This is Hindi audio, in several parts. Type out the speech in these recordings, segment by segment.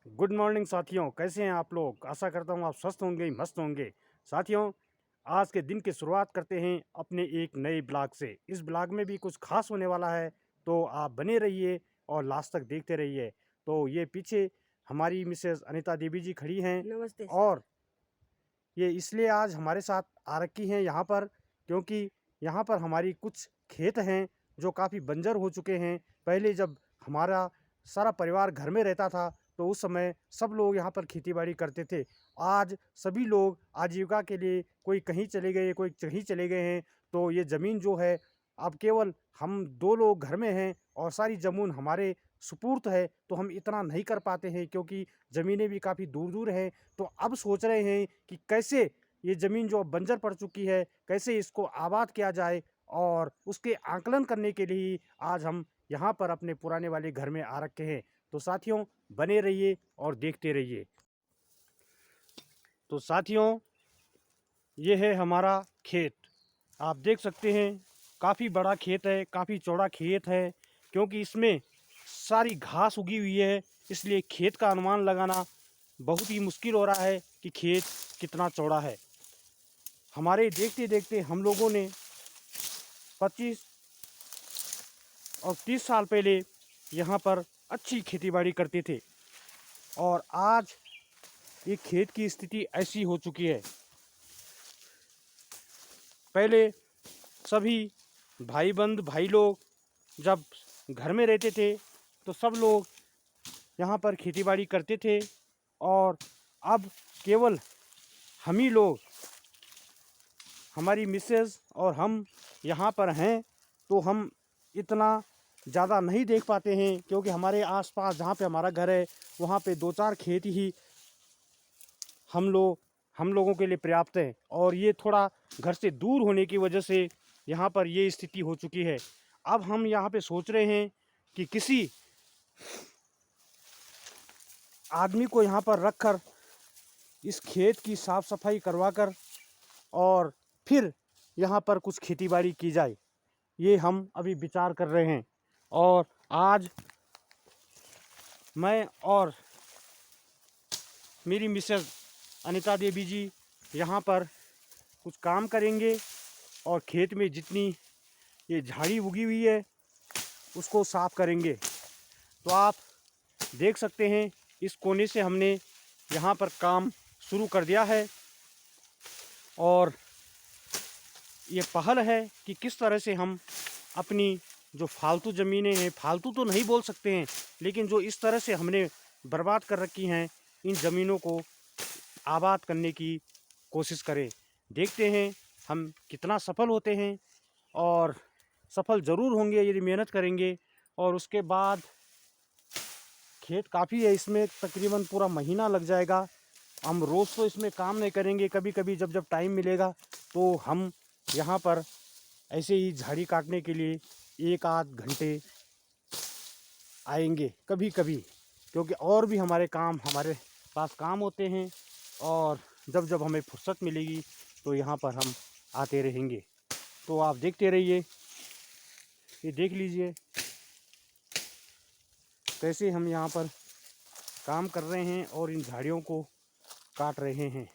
गुड मॉर्निंग साथियों, कैसे हैं आप लोग। आशा करता हूँ आप स्वस्थ होंगे, मस्त होंगे। साथियों, आज के दिन की शुरुआत करते हैं अपने एक नए ब्लॉग से। इस ब्लॉग में भी कुछ खास होने वाला है, तो आप बने रहिए और लास्ट तक देखते रहिए। तो ये पीछे हमारी मिसेस अनीता देवी जी खड़ी हैं। नमस्ते और ये इसलिए आज हमारे साथ आ रखी हैं यहाँ पर, क्योंकि यहाँ पर हमारी कुछ खेत हैं जो काफ़ी बंजर हो चुके हैं। पहले जब हमारा सारा परिवार घर में रहता था तो उस समय सब लोग यहाँ पर खेती बाड़ी करते थे। आज सभी लोग आजीविका के लिए कोई कहीं चले गए, कोई कहीं चले गए हैं। तो ये ज़मीन जो है, अब केवल हम दो लोग घर में हैं और सारी ज़मीन हमारे सुपुर्द है। तो हम इतना नहीं कर पाते हैं क्योंकि ज़मीनें भी काफ़ी दूर दूर हैं। तो अब सोच रहे हैं कि कैसे ये ज़मीन जो अब बंजर पड़ चुकी है, कैसे इसको आबाद किया जाए। और उसके आकलन करने के लिए आज हम यहाँ पर अपने पुराने वाले घर में आ रखे हैं। तो साथियों, बने रहिए और देखते रहिए। तो साथियों, ये है हमारा खेत। आप देख सकते हैं, काफ़ी बड़ा खेत है, काफ़ी चौड़ा खेत है। क्योंकि इसमें सारी घास उगी हुई है, इसलिए खेत का अनुमान लगाना बहुत ही मुश्किल हो रहा है कि खेत कितना चौड़ा है। हमारे देखते देखते हम लोगों ने 25 और 30 साल पहले यहाँ पर अच्छी खेतीबाड़ी करते थे। और आज ये खेत की स्थिति ऐसी हो चुकी है। पहले सभी भाई लोग जब घर में रहते थे तो सब लोग यहाँ पर खेतीबाड़ी करते थे। और अब केवल हम ही लोग, हमारी मिसेस और हम यहाँ पर हैं। तो हम इतना ज़्यादा नहीं देख पाते हैं क्योंकि हमारे आसपास जहाँ पे हमारा घर है वहाँ पे 2-4 खेत ही हम लोगों के लिए पर्याप्त है। और ये थोड़ा घर से दूर होने की वजह से यहाँ पर ये स्थिति हो चुकी है। अब हम यहाँ पे सोच रहे हैं कि किसी आदमी को यहाँ पर रखकर इस खेत की साफ़ सफाई करवाकर और फिर यहाँ पर कुछ खेतीबाड़ी की जाए। ये हम अभी विचार कर रहे हैं। और आज मैं और मेरी मिसेस अनीता देवी जी यहाँ पर कुछ काम करेंगे और खेत में जितनी ये झाड़ी उगी हुई है उसको साफ़ करेंगे। तो आप देख सकते हैं, इस कोने से हमने यहाँ पर काम शुरू कर दिया है। और ये पहल है कि किस तरह से हम अपनी जो फालतू ज़मीनें हैं, फालतू तो नहीं बोल सकते हैं, लेकिन जो इस तरह से हमने बर्बाद कर रखी हैं, इन ज़मीनों को आबाद करने की कोशिश करें। देखते हैं हम कितना सफल होते हैं। और सफल ज़रूर होंगे यदि मेहनत करेंगे। और उसके बाद खेत काफ़ी है, इसमें तकरीबन पूरा महीना लग जाएगा। हम रोज़ तो इसमें काम नहीं करेंगे, कभी कभी जब जब टाइम मिलेगा तो हम यहाँ पर ऐसे ही झाड़ी काटने के लिए 1 आध घंटे आएंगे कभी कभी। क्योंकि और भी हमारे पास काम होते हैं। और जब जब हमें फुर्सत मिलेगी तो यहाँ पर हम आते रहेंगे। तो आप देखते रहिए, ये देख लीजिए कैसे हम यहाँ पर काम कर रहे हैं और इन झाड़ियों को काट रहे हैं।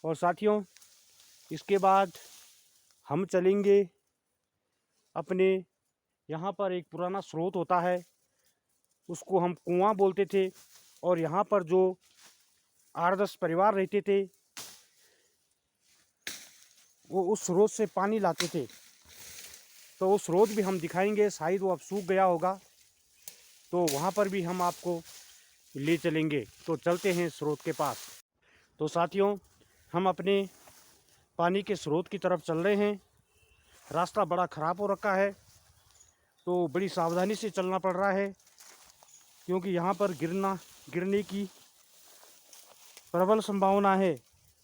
और साथियों, इसके बाद हम चलेंगे अपने, यहाँ पर एक पुराना स्रोत होता है, उसको हम कुआं बोलते थे। और यहाँ पर जो 8-10 परिवार रहते थे वो उस स्रोत से पानी लाते थे। तो वो स्रोत भी हम दिखाएंगे, शायद वो अब सूख गया होगा तो वहाँ पर भी हम आपको ले चलेंगे। तो चलते हैं स्रोत के पास। तो साथियों, हम अपने पानी के स्रोत की तरफ चल रहे हैं। रास्ता बड़ा ख़राब हो रखा है तो बड़ी सावधानी से चलना पड़ रहा है, क्योंकि यहाँ पर गिरने की प्रबल संभावना है।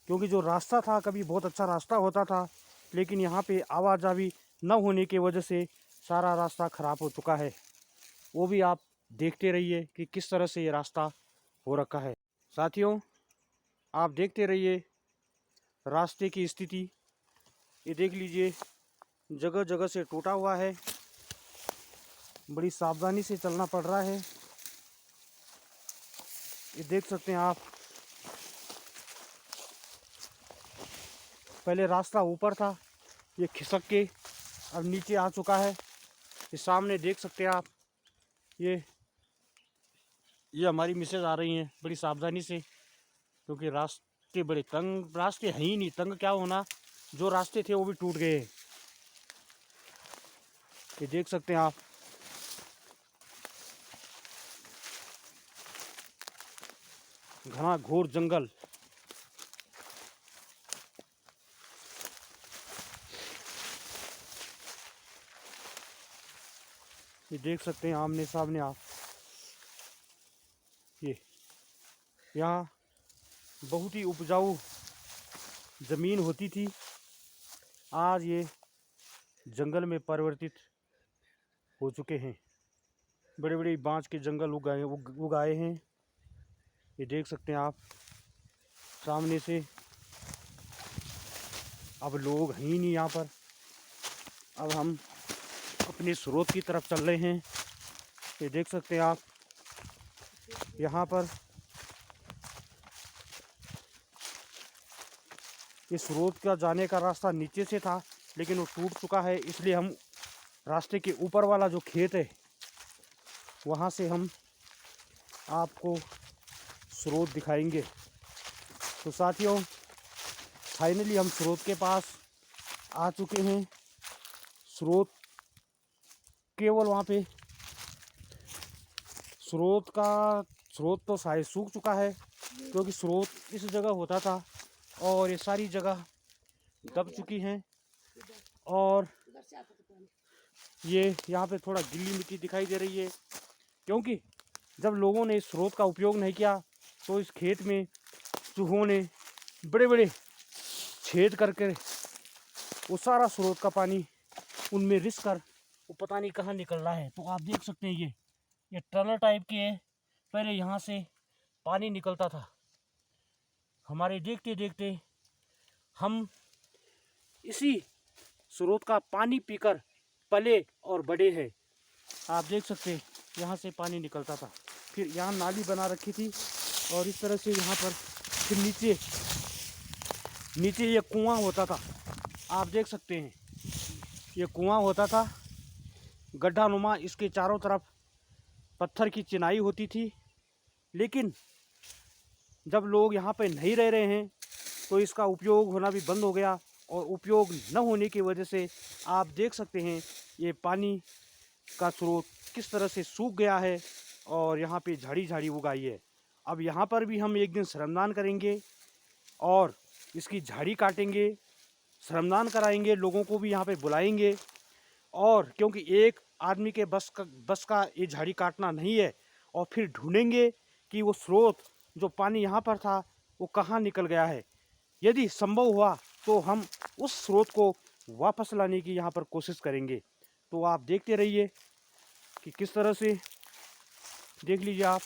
क्योंकि जो रास्ता था कभी बहुत अच्छा रास्ता होता था, लेकिन यहाँ पे आवाजाही न होने की वजह से सारा रास्ता ख़राब हो चुका है। वो भी आप देखते रहिए कि किस तरह से ये रास्ता हो रखा है। साथियों, आप देखते रहिए रास्ते की स्थिति। ये देख लीजिए, जगह जगह से टूटा हुआ है, बड़ी सावधानी से चलना पड़ रहा है। ये देख सकते हैं आप, पहले रास्ता ऊपर था, ये खिसक के अब नीचे आ चुका है। ये सामने देख सकते हैं आप, ये हमारी मिसेज आ रही हैं बड़ी सावधानी से, क्योंकि रास्ते बड़े तंग, रास्ते हैं ही नहीं, तंग क्या होना, जो रास्ते थे वो भी टूट गए। ये देख सकते हैं आप, घना घोर जंगल। ये देख सकते हैं आमने सामने आप, ये यहाँ बहुत ही उपजाऊ ज़मीन होती थी, आज ये जंगल में परिवर्तित हो चुके हैं। बड़े बड़े बांस के जंगल उगाए हैं। ये देख सकते हैं आप सामने से, अब लोग हैं ही नहीं यहाँ पर। अब हम अपने स्रोत की तरफ चल रहे हैं। ये देख सकते हैं आप, यहाँ पर ये स्रोत का जाने का रास्ता नीचे से था, लेकिन वो टूट चुका है, इसलिए हम रास्ते के ऊपर वाला जो खेत है वहाँ से हम आपको स्रोत दिखाएंगे। तो साथियों, फाइनली हम स्रोत के पास आ चुके हैं। स्रोत केवल वहाँ पे स्रोत तो शायद सूख चुका है, क्योंकि स्रोत इस जगह होता था और ये सारी जगह दब चुकी हैं। और ये यहाँ पे थोड़ा गीली मिट्टी दिखाई दे रही है, क्योंकि जब लोगों ने इस स्रोत का उपयोग नहीं किया तो इस खेत में चूहों ने बड़े बड़े छेद करके वो सारा स्रोत का पानी उनमें रिस कर वो पता नहीं कहाँ निकल रहा है। तो आप देख सकते हैं ये टनल टाइप के है, पहले यहाँ से पानी निकलता था। हमारे देखते देखते हम इसी स्रोत का पानी पीकर पले और बड़े हैं। आप देख सकते हैं यहाँ से पानी निकलता था, फिर यहाँ नाली बना रखी थी और इस तरह से यहाँ पर फिर नीचे ये कुआं होता था। आप देख सकते हैं ये कुआं होता था, गड्ढा नुमा, इसके चारों तरफ पत्थर की चिनाई होती थी। लेकिन जब लोग यहाँ पे नहीं रह रहे हैं तो इसका उपयोग होना भी बंद हो गया, और उपयोग न होने की वजह से आप देख सकते हैं ये पानी का स्रोत किस तरह से सूख गया है और यहाँ पे झाड़ी उगाई है। अब यहाँ पर भी हम एक दिन श्रमदान करेंगे और इसकी झाड़ी काटेंगे, श्रमदान कराएंगे, लोगों को भी यहाँ पे बुलाएंगे। और क्योंकि एक आदमी के बस का ये झाड़ी काटना नहीं है, और फिर ढूंढेंगे कि वो स्रोत जो पानी यहाँ पर था वो कहाँ निकल गया है। यदि संभव हुआ तो हम उस स्रोत को वापस लाने की यहाँ पर कोशिश करेंगे। तो आप देखते रहिए कि किस तरह से, देख लीजिए आप,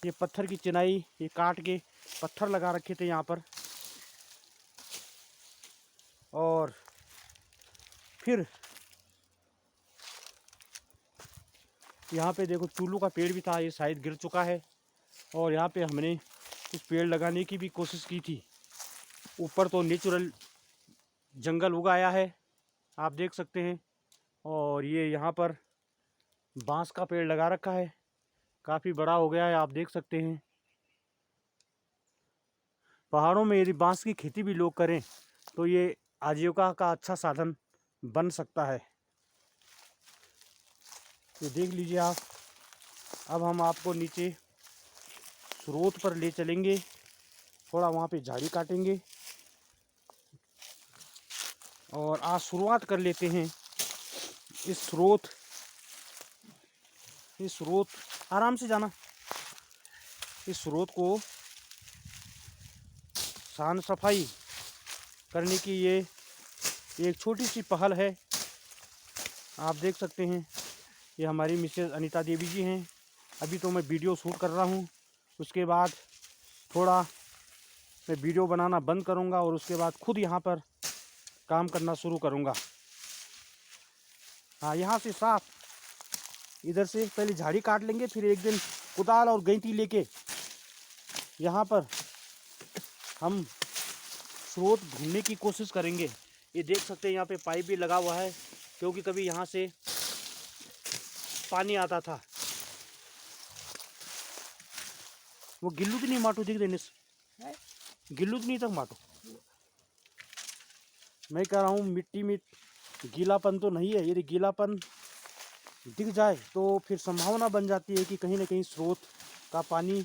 ये पत्थर की चिनाई ये काट के पत्थर लगा रखे थे यहाँ पर। और फिर यहाँ पे देखो चूलू का पेड़ भी था, ये शायद गिर चुका है। और यहाँ पे हमने कुछ पेड़ लगाने की भी कोशिश की थी। ऊपर तो नेचुरल जंगल उगाया है, आप देख सकते हैं। और ये यहाँ पर बांस का पेड़ लगा रखा है, काफ़ी बड़ा हो गया है, आप देख सकते हैं। पहाड़ों में यदि बांस की खेती भी लोग करें तो ये आजीविका का अच्छा साधन बन सकता है। ये देख लीजिए आप, अब हम आपको नीचे स्रोत पर ले चलेंगे, थोड़ा वहाँ पे झाड़ी काटेंगे और आज शुरुआत कर लेते हैं। इस स्रोत आराम से जाना, इस स्रोत को साफ सफाई करने की ये एक छोटी सी पहल है। आप देख सकते हैं ये हमारी मिसेज अनीता देवी जी हैं। अभी तो मैं वीडियो शूट कर रहा हूँ, उसके बाद थोड़ा मैं वीडियो बनाना बंद करूँगा और उसके बाद खुद यहाँ पर काम करना शुरू करूँगा। हाँ, यहाँ से साफ, इधर से पहले झाड़ी काट लेंगे, फिर एक दिन कुदाल और गैंती लेके यहाँ पर हम स्रोत ढूंढने की कोशिश करेंगे। ये देख सकते हैं यहाँ पे पाइप भी लगा हुआ है, क्योंकि कभी यहाँ से पानी आता था। वो गिल्लू तो नहीं माटो दिख देने गिल्लू तो नहीं तक माटो। मैं कह रहा हूँ मिट्टी में गीलापन तो नहीं है। यदि गीलापन दिख जाए तो फिर संभावना बन जाती है कि कहीं ना कहीं स्रोत का पानी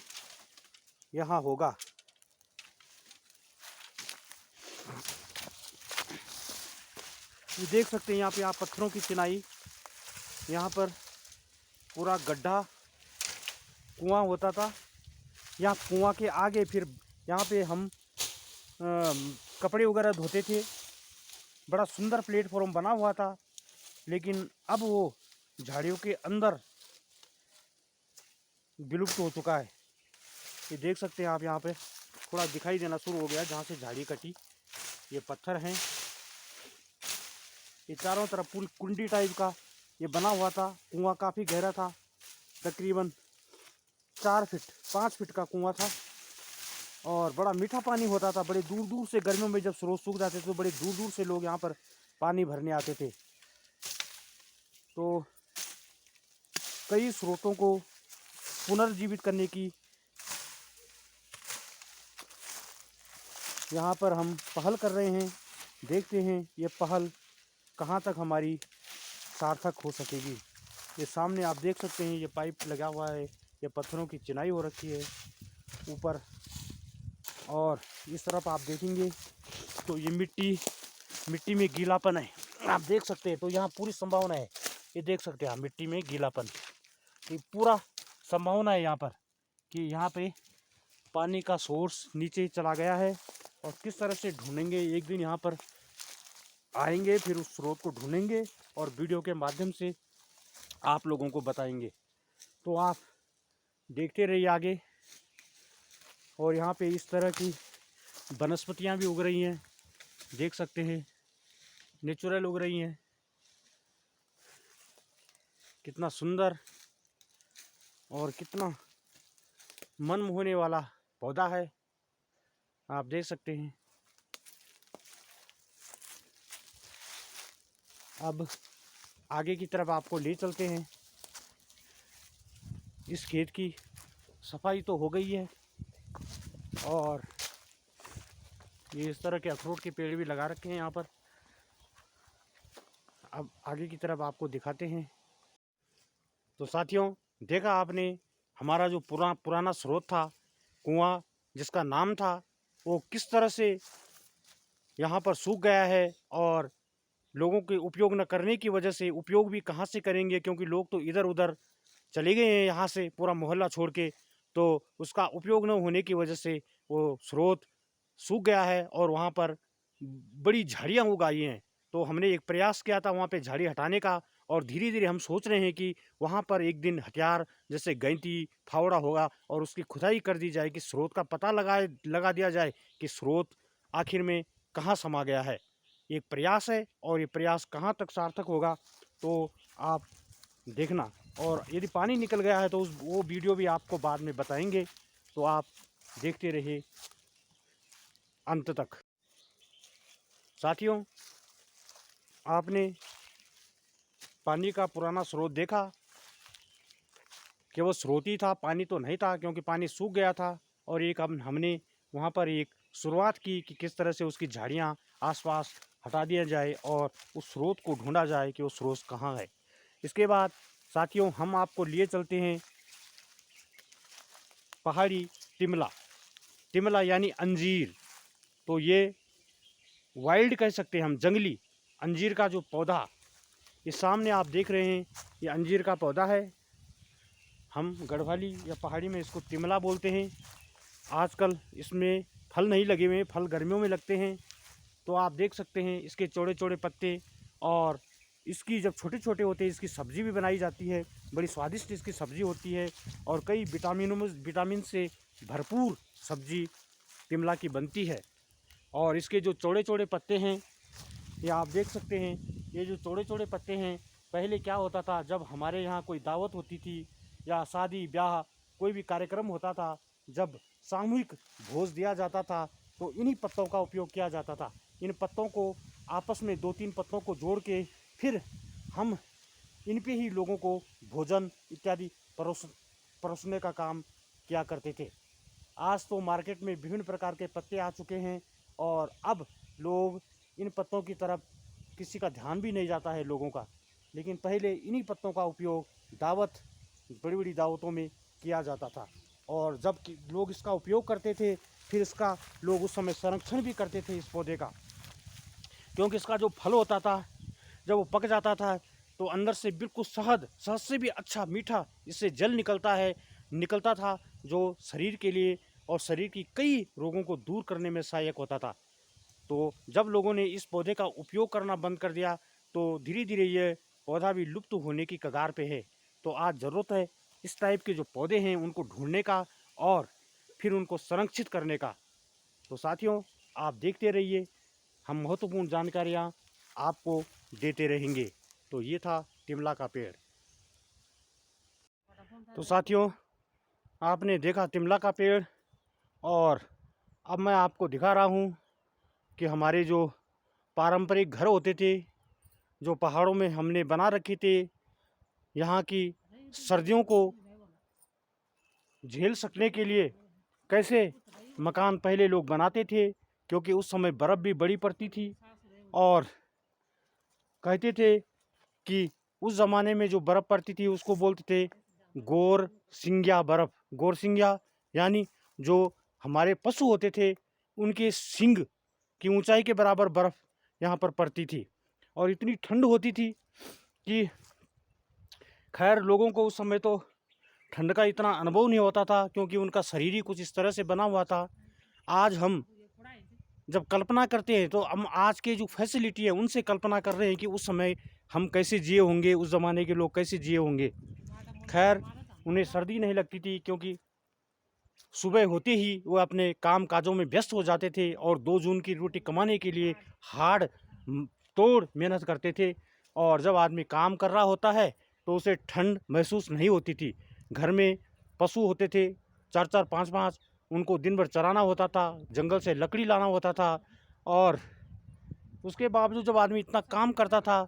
यहाँ होगा। ये देख सकते हैं यहाँ पे आप पत्थरों की चिनाई। यहाँ पर पूरा गड्ढा कुआं होता था। यहाँ कुआं के आगे फिर यहाँ पे हम कपड़े वगैरह धोते थे। बड़ा सुंदर प्लेटफॉर्म बना हुआ था, लेकिन अब वो झाड़ियों के अंदर विलुप्त हो चुका है। ये देख सकते हैं आप, यहाँ पे थोड़ा दिखाई देना शुरू हो गया जहाँ से झाड़ी कटी। ये पत्थर हैं। ये चारों तरफ पूरी कुंडी टाइप का ये बना हुआ था। कुआं काफ़ी गहरा था, तकरीबन 4 फीट 5 फीट का कुआं था, और बड़ा मीठा पानी होता था। बड़े दूर दूर से गर्मियों में जब स्रोत सूख जाते थे तो बड़े दूर दूर से लोग यहाँ पर पानी भरने आते थे। तो कई स्रोतों को पुनर्जीवित करने की यहाँ पर हम पहल कर रहे हैं। देखते हैं ये पहल कहाँ तक हमारी सार्थक हो सकेगी। ये सामने आप देख सकते हैं, ये पाइप लगा हुआ है, ये पत्थरों की चिनाई हो रखी है ऊपर, और इस तरफ आप देखेंगे तो ये मिट्टी में गीलापन है, आप देख सकते हैं। तो यहाँ पूरी संभावना है, ये देख सकते हैं आप, मिट्टी में गीलापन, ये पूरा संभावना है यहाँ पर कि यहाँ पे पानी का सोर्स नीचे चला गया है। और किस तरह से ढूंढेंगे, एक दिन यहाँ पर आएंगे, फिर उस स्रोत को ढूंढेंगे और वीडियो के माध्यम से आप लोगों को बताएंगे। तो आप देखते रहिए आगे। और यहाँ पे इस तरह की वनस्पतियाँ भी उग रही हैं, देख सकते हैं, नेचुरल उग रही हैं। कितना सुंदर और कितना मन मोहने वाला पौधा है, आप देख सकते हैं। अब आगे की तरफ आपको ले चलते हैं। इस खेत की सफाई तो हो गई है, और ये इस तरह के अखरोट के पेड़ भी लगा रखे हैं यहाँ पर। अब आगे की तरफ आपको दिखाते हैं। तो साथियों, देखा आपने हमारा जो पुराना स्रोत था, कुआं जिसका नाम था, वो किस तरह से यहाँ पर सूख गया है, और लोगों के उपयोग न करने की वजह से उपयोग भी कहाँ से करेंगे, क्योंकि लोग तो इधर उधर चले गए हैं यहाँ से पूरा मोहल्ला छोड़ के। तो उसका उपयोग न होने की वजह से वो स्रोत सूख गया है और वहाँ पर बड़ी झाड़ियाँ उगाई हैं। तो हमने एक प्रयास किया था वहाँ पे झाड़ी हटाने का, और धीरे धीरे हम सोच रहे हैं कि वहाँ पर एक दिन हथियार जैसे गैंती फावड़ा होगा और उसकी खुदाई कर दी जाए कि स्रोत का पता लगा दिया जाए कि स्रोत आखिर में कहाँ समा गया है। एक प्रयास है, और ये प्रयास कहाँ तक सार्थक होगा तो आप देखना। और यदि पानी निकल गया है तो वो वीडियो भी आपको बाद में बताएंगे, तो आप देखते रहिए अंत तक। साथियों, आपने पानी का पुराना स्रोत देखा कि वो स्रोत ही था, पानी तो नहीं था, क्योंकि पानी सूख गया था। और एक हमने वहाँ पर एक शुरुआत की कि किस तरह से उसकी झाड़ियाँ आसपास हटा दिया जाए और उस स्रोत को ढूंढा जाए कि वो स्रोत कहाँ है। इसके बाद साथियों, हम आपको लिए चलते हैं पहाड़ी तिमला यानी अंजीर। तो ये वाइल्ड कह सकते हैं हम, जंगली अंजीर का जो पौधा, ये सामने आप देख रहे हैं, ये अंजीर का पौधा है। हम गढ़वाली या पहाड़ी में इसको तिमला बोलते हैं। आजकल इसमें फल नहीं लगे हुए, फल गर्मियों में लगते हैं। तो आप देख सकते हैं इसके चौड़े चौड़े पत्ते, और इसकी जब छोटे छोटे होते हैं इसकी सब्ज़ी भी बनाई जाती है। बड़ी स्वादिष्ट इसकी सब्ज़ी होती है, और कई विटामिन से भरपूर सब्ज़ी तिमला की बनती है। और इसके जो चौड़े चौड़े पत्ते हैं, ये आप देख सकते हैं, ये जो चौड़े चौड़े पत्ते हैं, पहले क्या होता था, जब हमारे यहाँ कोई दावत होती थी या शादी ब्याह कोई भी कार्यक्रम होता था, जब सामूहिक भोज दिया जाता था तो इन्हीं पत्तों का उपयोग किया जाता था। इन पत्तों को आपस में 2-3 पत्तों को जोड़ के फिर हम इन पे ही लोगों को भोजन इत्यादि परोसने का काम किया करते थे। आज तो मार्केट में विभिन्न प्रकार के पत्ते आ चुके हैं और अब लोग इन पत्तों की तरफ किसी का ध्यान भी नहीं जाता है लोगों का। लेकिन पहले इन्हीं पत्तों का उपयोग दावत, बड़ी बड़ी दावतों में किया जाता था और जब लोग इसका उपयोग करते थे फिर इसका लोग उस समय संरक्षण भी करते थे इस पौधे का, क्योंकि इसका जो फल होता था जब वो पक जाता था तो अंदर से बिल्कुल शहद से भी अच्छा मीठा इससे जल निकलता था, जो शरीर के लिए और शरीर की कई रोगों को दूर करने में सहायक होता था। तो जब लोगों ने इस पौधे का उपयोग करना बंद कर दिया तो धीरे धीरे ये पौधा भी लुप्त होने की कगार पे है। तो आज ज़रूरत है इस टाइप के जो पौधे हैं उनको ढूंढने का और फिर उनको संरक्षित करने का। तो साथियों, आप देखते रहिए, हम महत्वपूर्ण जानकारियाँ आपको देते रहेंगे। तो ये था तिमला का पेड़। तो साथियों, आपने देखा तिमला का पेड़ और अब मैं आपको दिखा रहा हूँ कि हमारे जो पारंपरिक घर होते थे जो पहाड़ों में हमने बना रखे थे, यहाँ की सर्दियों को झेल सकने के लिए कैसे मकान पहले लोग बनाते थे, क्योंकि उस समय बर्फ़ भी बड़ी पड़ती थी और कहते थे कि उस ज़माने में जो बर्फ़ पड़ती थी उसको बोलते थे गोर सिंगिया बर्फ़। गोर सिंगिया यानी जो हमारे पशु होते थे उनके सिंग की ऊंचाई के बराबर बर्फ़ यहाँ पर पड़ती थी और इतनी ठंड होती थी कि खैर लोगों को उस समय तो ठंड का इतना अनुभव नहीं होता था, क्योंकि उनका शरीर ही कुछ इस तरह से बना हुआ था। आज हम जब कल्पना करते हैं तो हम आज के जो फैसिलिटी है उनसे कल्पना कर रहे हैं कि उस समय हम कैसे जिए होंगे, उस ज़माने के लोग कैसे जिए होंगे। खैर उन्हें सर्दी नहीं लगती थी, क्योंकि सुबह होते ही वो अपने काम काजों में व्यस्त हो जाते थे और 2 जून की रोटी कमाने के लिए हाड़ तोड़ मेहनत करते थे। और जब आदमी काम कर रहा होता है तो उसे ठंड महसूस नहीं होती थी। घर में पशु होते थे 4-4, 5-5, उनको दिन भर चराना होता था, जंगल से लकड़ी लाना होता था और उसके बावजूद जब आदमी इतना काम करता था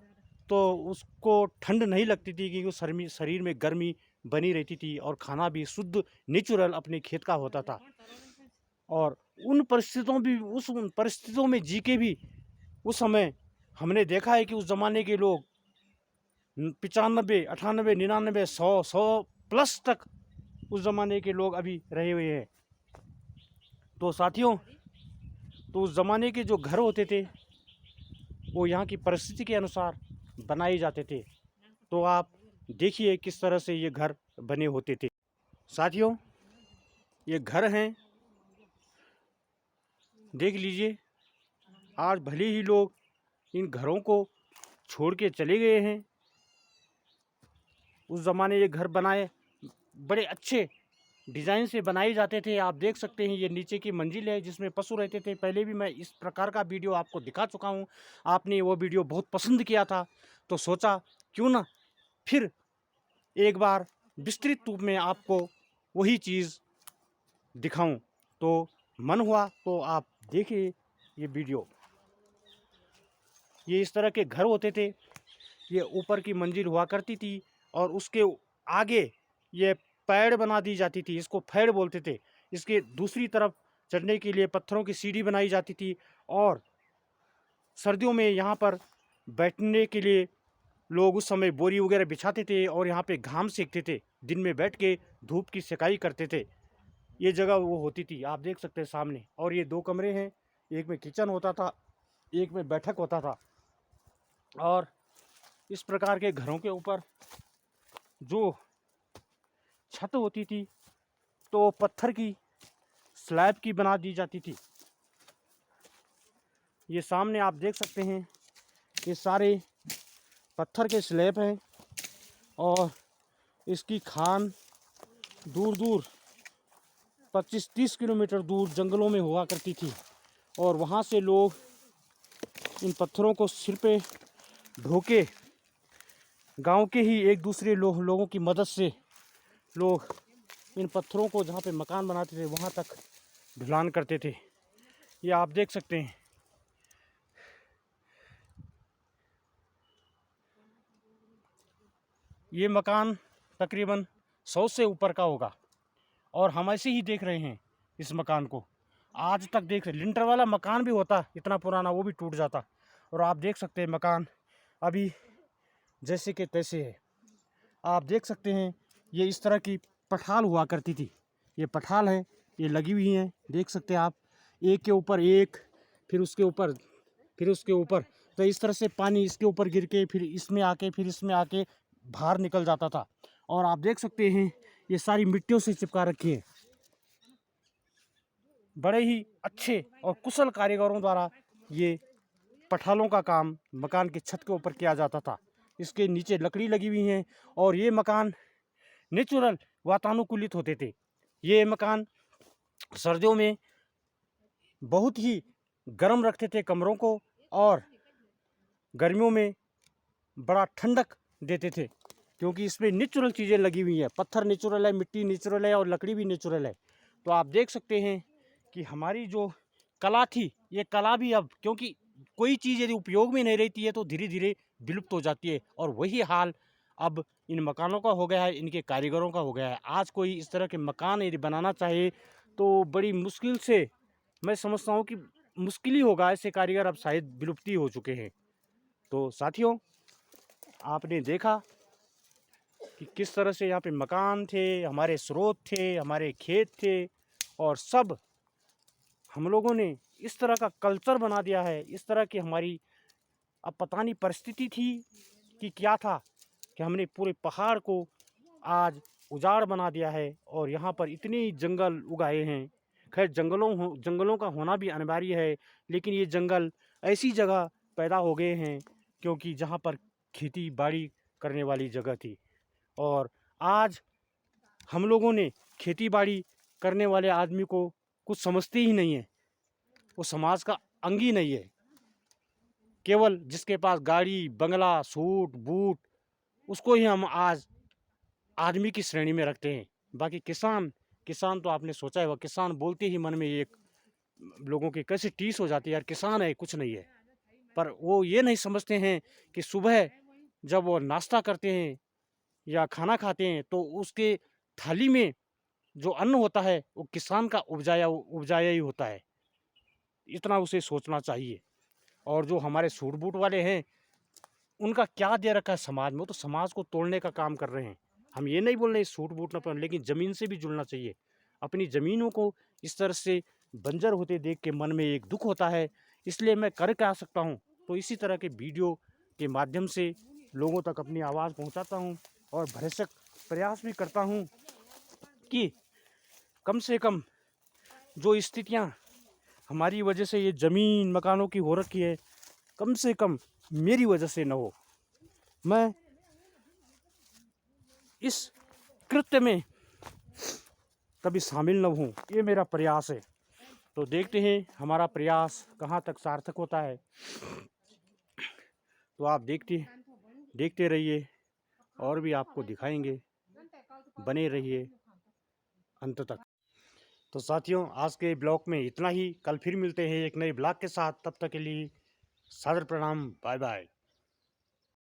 तो उसको ठंड नहीं लगती थी, क्योंकि शरीर में गर्मी बनी रहती थी और खाना भी शुद्ध नेचुरल अपने खेत का होता था। और उन परिस्थितियों में जी के भी उस समय हमने देखा है कि उस ज़माने के लोग 95, 98, 99, 100 प्लस तक उस ज़माने के लोग अभी रहे हुए हैं। तो साथियों, तो उस ज़माने के जो घर होते थे वो यहाँ की परिस्थिति के अनुसार बनाए जाते थे। तो आप देखिए किस तरह से ये घर बने होते थे। साथियों, ये घर हैं, देख लीजिए। आज भले ही लोग इन घरों को छोड़ के चले गए हैं, उस ज़माने ये घर बनाए बड़े अच्छे डिज़ाइन से बनाए जाते थे। आप देख सकते हैं ये नीचे की मंजिल है जिसमें पशु रहते थे। पहले भी मैं इस प्रकार का वीडियो आपको दिखा चुका हूँ, आपने वो वीडियो बहुत पसंद किया था, तो सोचा क्यों ना फिर एक बार विस्तृत रूप में आपको वही चीज़ दिखाऊं। तो मन हुआ तो आप देखिए ये वीडियो। ये इस तरह के घर होते थे, ये ऊपर की मंजिल हुआ करती थी और उसके आगे ये पैड़ बना दी जाती थी, इसको फैड़ बोलते थे। इसके दूसरी तरफ चढ़ने के लिए पत्थरों की सीढ़ी बनाई जाती थी और सर्दियों में यहाँ पर बैठने के लिए लोग उस समय बोरी वगैरह बिछाते थे और यहाँ पे घाम सेकते थे, दिन में बैठ के धूप की सेकाई करते थे। ये जगह वो होती थी, आप देख सकते हैं सामने। और ये 2 कमरे हैं, एक में किचन होता था, एक में बैठक होता था। और इस प्रकार के घरों के ऊपर जो छत होती थी तो पत्थर की स्लैब की बना दी जाती थी। ये सामने आप देख सकते हैं, ये सारे पत्थर के स्लैब हैं और इसकी खान दूर दूर 25-30 किलोमीटर दूर जंगलों में हुआ करती थी और वहाँ से लोग इन पत्थरों को सिर पे ढोके गांव के ही एक दूसरे लोगों की मदद से लोग इन पत्थरों को जहाँ पे मकान बनाते थे वहाँ तक ढुलान करते थे। ये आप देख सकते हैं। ये मकान तकरीबन 100 से ऊपर का होगा और हम ऐसे ही देख रहे हैं इस मकान को। आज तक देख रहे, लिंटर वाला मकान भी होता इतना पुराना, वो भी टूट जाता। और आप देख सकते हैं मकान अभी जैसे कि तैसे है। आप देख सकते हैं ये इस तरह की पठाल हुआ करती थी। ये पठाल है, ये लगी हुई हैं, देख सकते हैं आप, एक के ऊपर एक, फिर उसके ऊपर, फिर उसके ऊपर। तो इस तरह से पानी इसके ऊपर गिर के फिर इसमें आके, फिर इसमें आके बाहर निकल जाता था। और आप देख सकते हैं ये सारी मिट्टियों से चिपका रखी है। बड़े ही अच्छे और कुशल कारीगरों द्वारा ये पठालों का काम मकान की छत के ऊपर किया जाता था। इसके नीचे लकड़ी लगी हुई है और ये मकान नेचुरल वातानुकूलित होते थे। ये मकान सर्दियों में बहुत ही गर्म रखते थे कमरों को और गर्मियों में बड़ा ठंडक देते थे, क्योंकि इसमें नेचुरल चीज़ें लगी हुई हैं। पत्थर नेचुरल है, मिट्टी नेचुरल है और लकड़ी भी नेचुरल है। तो आप देख सकते हैं कि हमारी जो कला थी, ये कला भी अब, क्योंकि कोई चीज़ यदि उपयोग में नहीं रहती है तो धीरे धीरे विलुप्त हो जाती है। और वही हाल अब इन मकानों का हो गया है, इनके कारीगरों का हो गया है। आज कोई इस तरह के मकान यदि बनाना चाहे तो बड़ी मुश्किल से, मैं समझता हूँ कि मुश्किल ही होगा। ऐसे कारीगर अब शायद विलुप्ति हो चुके हैं। तो साथियों, आपने देखा कि किस तरह से यहाँ पे मकान थे, हमारे स्रोत थे, हमारे खेत थे, और सब हम लोगों ने इस तरह का कल्चर बना दिया है। इस तरह की हमारी अब पता नहीं परिस्थिति थी कि क्या था कि हमने पूरे पहाड़ को आज उजाड़ बना दिया है और यहाँ पर इतने जंगल उगाए हैं। खैर, जंगलों का होना भी अनिवार्य है, लेकिन ये जंगल ऐसी जगह पैदा हो गए हैं क्योंकि जहाँ पर खेती बाड़ी करने वाली जगह थी। और आज हम लोगों ने खेती बाड़ी करने वाले आदमी को कुछ समझते ही नहीं है। वो समाज का अंग ही नहीं है। केवल जिसके पास गाड़ी बंगला सूट बूट, उसको ही हम आज आदमी की श्रेणी में रखते हैं। बाकी किसान तो आपने सोचा है, वह किसान बोलते ही मन में एक लोगों की कैसे टीस हो जाती है, यार किसान है कुछ नहीं है। पर वो ये नहीं समझते हैं कि सुबह जब वो नाश्ता करते हैं या खाना खाते हैं तो उसके थाली में जो अन्न होता है वो किसान का उपजाया ही होता है। इतना उसे सोचना चाहिए। और जो हमारे सूट बूट वाले हैं, उनका क्या दे रखा है समाज में, वो तो समाज को तोड़ने का काम कर रहे हैं। हम ये नहीं बोल रहे सूट बूट ना पहन, लेकिन ज़मीन से भी जुड़ना चाहिए। अपनी ज़मीनों को इस तरह से बंजर होते देख के मन में एक दुख होता है। इसलिए मैं कर क्या सकता हूँ, तो इसी तरह के वीडियो के माध्यम से लोगों तक अपनी आवाज़ पहुँचाता हूँ और भरसक प्रयास भी करता हूँ कि कम से कम जो स्थितियाँ हमारी वजह से ये ज़मीन मकानों की हो रखी है, कम से कम मेरी वजह से न हो। मैं इस कृत्य में कभी शामिल न हूँ, ये मेरा प्रयास है। तो देखते हैं हमारा प्रयास कहाँ तक सार्थक होता है। तो आप देखते रहिए और भी आपको दिखाएंगे। बने रहिए अंत तक। तो साथियों, आज के ब्लॉग में इतना ही। कल फिर मिलते हैं एक नए ब्लॉग के साथ। तब तक के लिए सादर प्रणाम, बाय बाय।